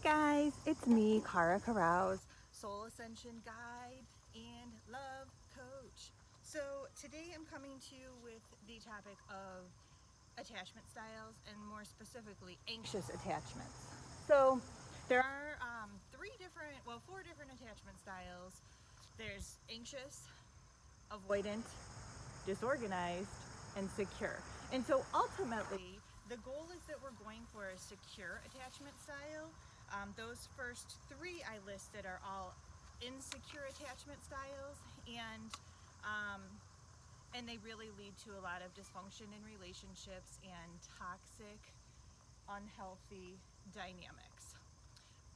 guys, it's me, Cara Carouse, Soul Ascension Guide and Love Coach. So today I'm coming to you with the topic of attachment styles and more specifically anxious attachments. So there are four different attachment styles. There's anxious, avoidant, disorganized, and secure. And so ultimately, the goal is that we're going for a secure attachment style. Those first three I listed are all insecure attachment styles, um, and they really lead to a lot of dysfunction in relationships and toxic, unhealthy dynamics,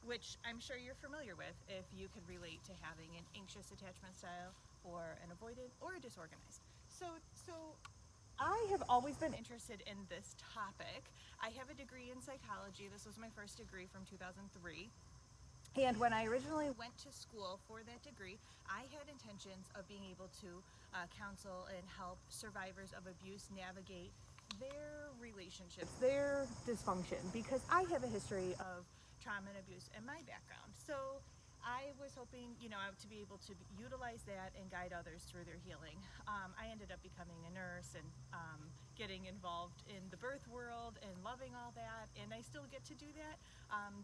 which I'm sure you're familiar with if you could relate to having an anxious attachment style or an avoidant or a disorganized. So I have always been interested in this topic. I have a degree in psychology. This was my first degree from 2003. And when I originally went to school for that degree, I had intentions of being able to counsel and help survivors of abuse navigate their relationships, their dysfunction, because I have a history of trauma and abuse in my background. So I was hoping, to be able to utilize that and guide others through their healing. I ended up becoming a nurse and getting involved in the birth world and loving all that, and I still get to do that,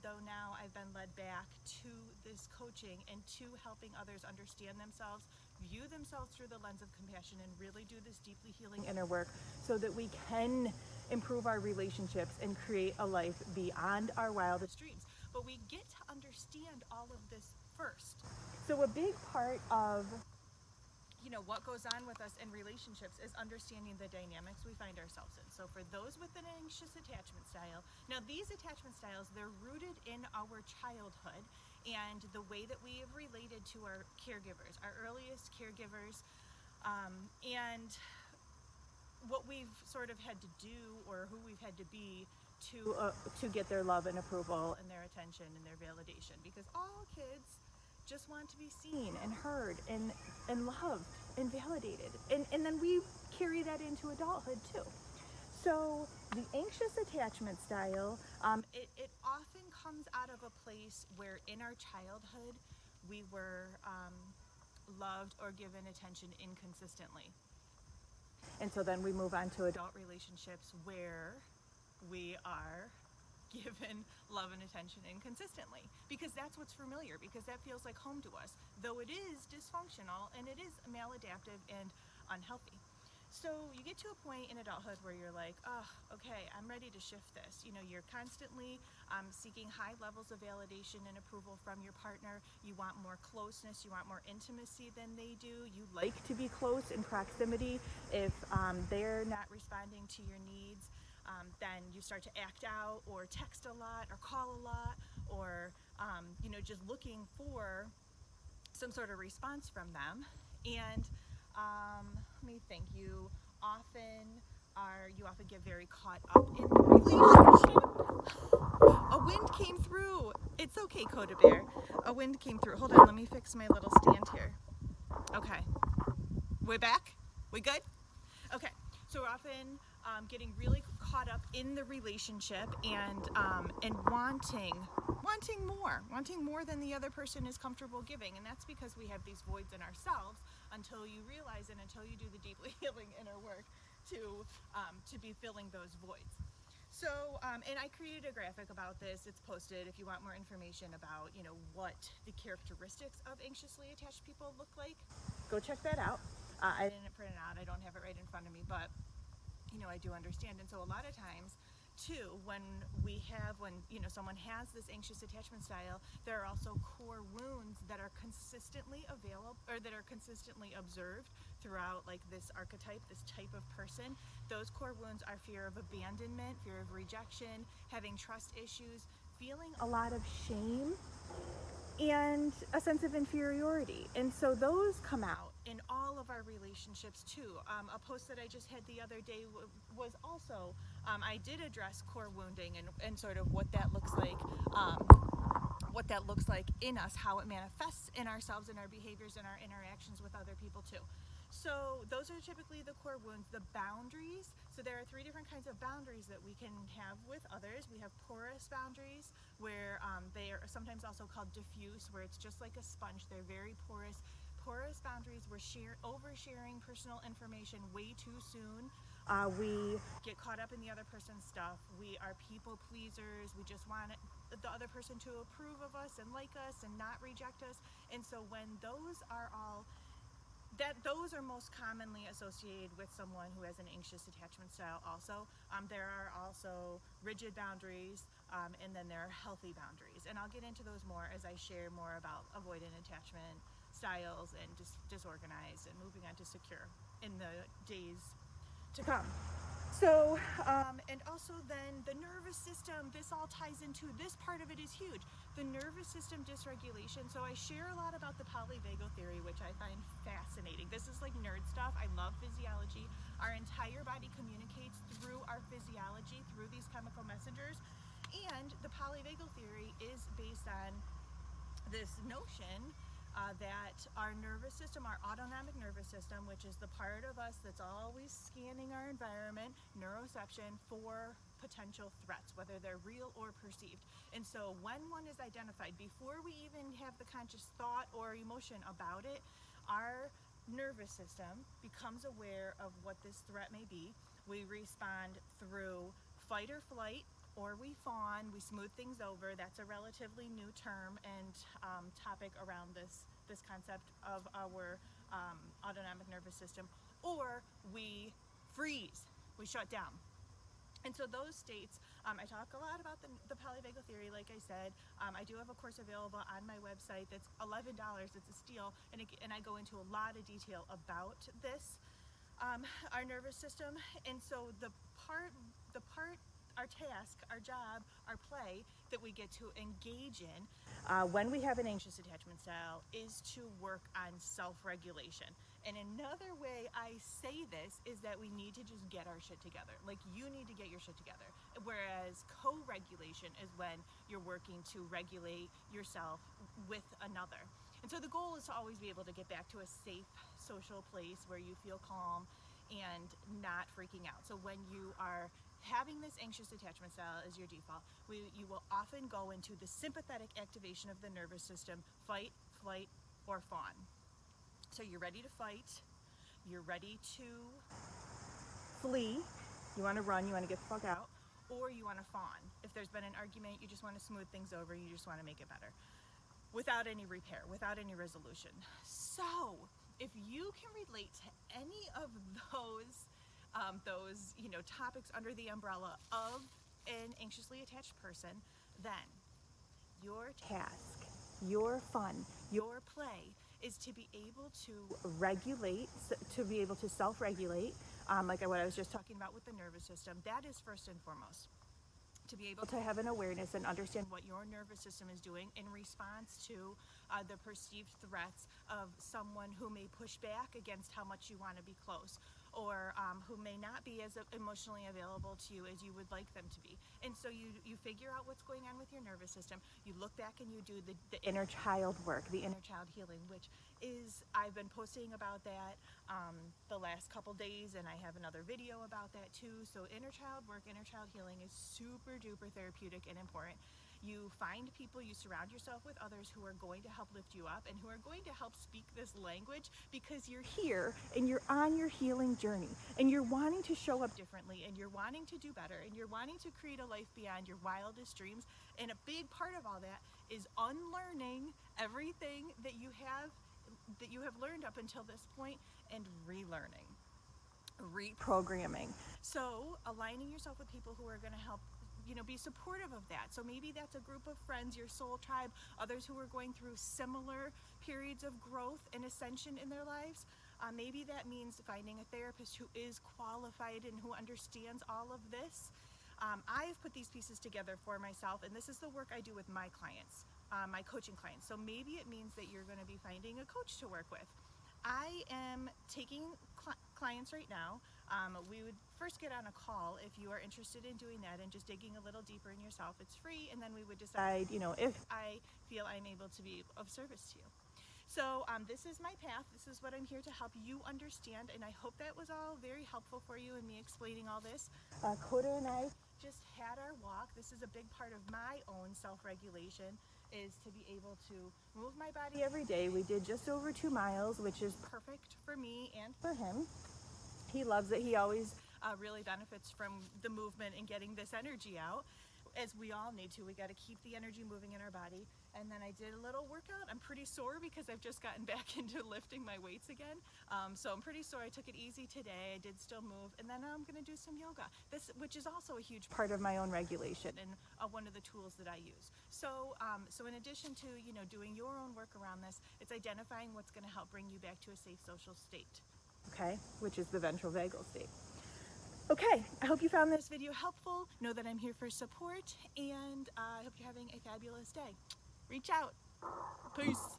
though now I've been led back to this coaching and to helping others understand themselves, view themselves through the lens of compassion, and really do this deeply healing inner work so that we can improve our relationships and create a life beyond our wildest dreams. But we get to understand all of this first. So a big part of what goes on with us in relationships is understanding the dynamics we find ourselves in. So for those with an anxious attachment style, now these attachment styles, they're rooted in our childhood and the way that we have related to our caregivers, our earliest caregivers, and what we've sort of had to do or who we've had to be to get their love and approval and their attention and their validation, because all kids just want to be seen and heard and loved and validated, and then we carry that into adulthood too. So the anxious attachment style, it often comes out of a place where in our childhood we were loved or given attention inconsistently. And so then we move on to adult relationships where we are given love and attention inconsistently, because that's what's familiar, because that feels like home to us, though it is dysfunctional and it is maladaptive and unhealthy. So you get to a point in adulthood where you're like, oh, okay, I'm ready to shift this. You're constantly seeking high levels of validation and approval from your partner. You want more closeness. You want more intimacy than they do. You like to be close in proximity. If they're not responding to your needs, then you start to act out or text a lot or call a lot, or just looking for some sort of response from them. And let me think. You often get very caught up in the relationship. A wind came through. It's okay, Coda Bear. A wind came through. Hold on, let me fix my little stand here. Okay. We're back? We good? Okay. So we're often getting really caught up in the relationship and wanting more than the other person is comfortable giving, and that's because we have these voids in ourselves until you realize and until you do the deeply healing inner work to be filling those voids. So, and I created a graphic about this. It's posted if you want more information about, what the characteristics of anxiously attached people look like. Go check that out. I didn't print it out. I don't have it right in front of me, but I do understand. And so a lot of times too, when someone has this anxious attachment style, there are also core wounds that are consistently available or that are consistently observed throughout this archetype, this type of person. Those core wounds are fear of abandonment, fear of rejection, having trust issues, feeling a lot of shame, and a sense of inferiority. And so those come out in all of our relationships too. A post that I just had the other day was also, I did address core wounding and sort of what that looks like in us, how it manifests in ourselves, in our behaviors, in our interactions with other people too. So those are typically the core wounds. The boundaries, so there are three different kinds of boundaries that we can have with others. We have porous boundaries, where they are sometimes also called diffuse, where it's just like a sponge. They're very porous. Porous boundaries, we're oversharing personal information way too soon. We get caught up in the other person's stuff. We are people pleasers. We just want the other person to approve of us and like us and not reject us. And so when those are most commonly associated with someone who has an anxious attachment style also. There are also rigid boundaries, and then there are healthy boundaries. And I'll get into those more as I share more about avoidant attachment styles and disorganized and moving on to secure in the days to come. So, and also then the nervous system, this all ties into, this part of it is huge. The nervous system dysregulation. So I share a lot about the polyvagal theory, which I find fascinating. This is like nerd stuff. I love physiology. Our entire body communicates through our physiology, through these chemical messengers. And the polyvagal theory is based on this notion that our nervous system, our autonomic nervous system, which is the part of us that's always scanning our environment, neuroception, for potential threats, whether they're real or perceived. And so when one is identified, before we even have the conscious thought or emotion about it, our nervous system becomes aware of what this threat may be. We respond through fight or flight, or we fawn, we smooth things over. That's a relatively new term and topic around this concept of our autonomic nervous system. Or we freeze, we shut down. And so those states, I talk a lot about the polyvagal theory, like I said. I do have a course available on my website that's $11, it's a steal, and I go into a lot of detail about this, our nervous system. And so the part, our task, our job, our play that we get to engage in when we have an anxious attachment style is to work on self-regulation. And another way I say this is that we need to just get our shit together. Like, you need to get your shit together. Whereas co-regulation is when you're working to regulate yourself with another. And so the goal is to always be able to get back to a safe social place where you feel calm and not freaking out. So when you are having this anxious attachment style as your default, you will often go into the sympathetic activation of the nervous system, fight, flight, or fawn. So you're ready to fight, you're ready to flee, you want to run, you want to get the fuck out, or you want to fawn. If there's been an argument, you just want to smooth things over, you just want to make it better, without any repair, without any resolution. So if you can relate to any of those topics under the umbrella of an anxiously attached person, then your task, your fun, your play is to be able to regulate, to be able to self-regulate, like what I was just talking about with the nervous system. That is first and foremost. To be able to have an awareness and understand what your nervous system is doing in response to the perceived threats of someone who may push back against how much you want to be close, or who may not be as emotionally available to you as you would like them to be. And so you figure out what's going on with your nervous system. You look back and you do the inner child work, the inner child healing, which is, I've been posting about that the last couple days, and I have another video about that too. So inner child work, inner child healing is super duper therapeutic and important. You find people, you surround yourself with others who are going to help lift you up and who are going to help speak this language, because you're here and you're on your healing journey and you're wanting to show up differently and you're wanting to do better and you're wanting to create a life beyond your wildest dreams. And a big part of all that is unlearning everything that you have learned up until this point and relearning, reprogramming. So aligning yourself with people who are going to help be supportive of that. So maybe that's a group of friends, your soul tribe, others who are going through similar periods of growth and ascension in their lives. Maybe that means finding a therapist who is qualified and who understands all of this. I've put these pieces together for myself, and this is the work I do with my clients, my coaching clients. So maybe it means that you're going to be finding a coach to work with. I am taking clients right now. We would first get on a call if you are interested in doing that and just digging a little deeper in yourself. It's free, and then we would decide, if I feel I'm able to be of service to you. So this is my path. This is what I'm here to help you understand, and I hope that was all very helpful for you in me explaining all this. Coda and I just had our walk. This is a big part of my own self-regulation, is to be able to move my body every day. We did just over 2 miles, which is perfect for me and for him. He loves it. He always really benefits from the movement and getting this energy out, as we all need to. We got to keep the energy moving in our body. And then I did a little workout. I'm pretty sore because I've just gotten back into lifting my weights again. So I'm pretty sore. I took it easy today. I did still move. And then I'm going to do some yoga, which is also a huge part of my own regulation and one of the tools that I use. So in addition to, doing your own work around this, it's identifying what's going to help bring you back to a safe social state. Okay, which is the ventral vagal state. Okay, I hope you found this video helpful. Know that I'm here for support, and I hope you're having a fabulous day. Reach out. Peace.